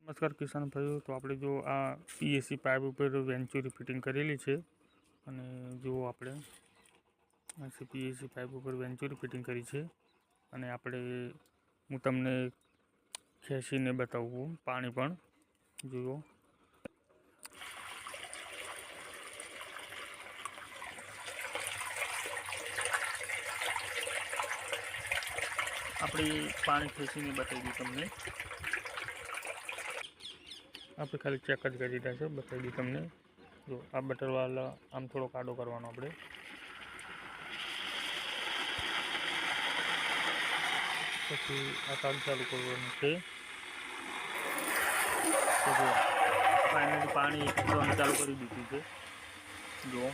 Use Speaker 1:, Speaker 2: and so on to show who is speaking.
Speaker 1: નમસ્કાર કિસાન ભાઈઓ, તો આપણે જો આ પીએસસી પાઇપ ઉપર વેન્ચ્યુરી ફિટિંગ કરેલી છે અને જો આપણે પીએસસી પાઇપ ઉપર વેન્ચ્યુરી ફિટિંગ કરી છે અને આપણે હું તમને ખેંચીને બતાવું પાણી પણ જુઓ. આપણે પાણી ખેંચીને બતાવી દઉં તમને. આપણે ખાલી ચેક જ કરી રહ્યા છે, બતાવી દઉં તમને. જો આ બટરવાળા આમ થોડો કાડો કરવાનો આપણે. પછી આ કામ ચાલુ કરવાનું છે. તો જો ફાઇનલી પાણી ખેંચવાનું ચાલુ કરી દીધું છે. જો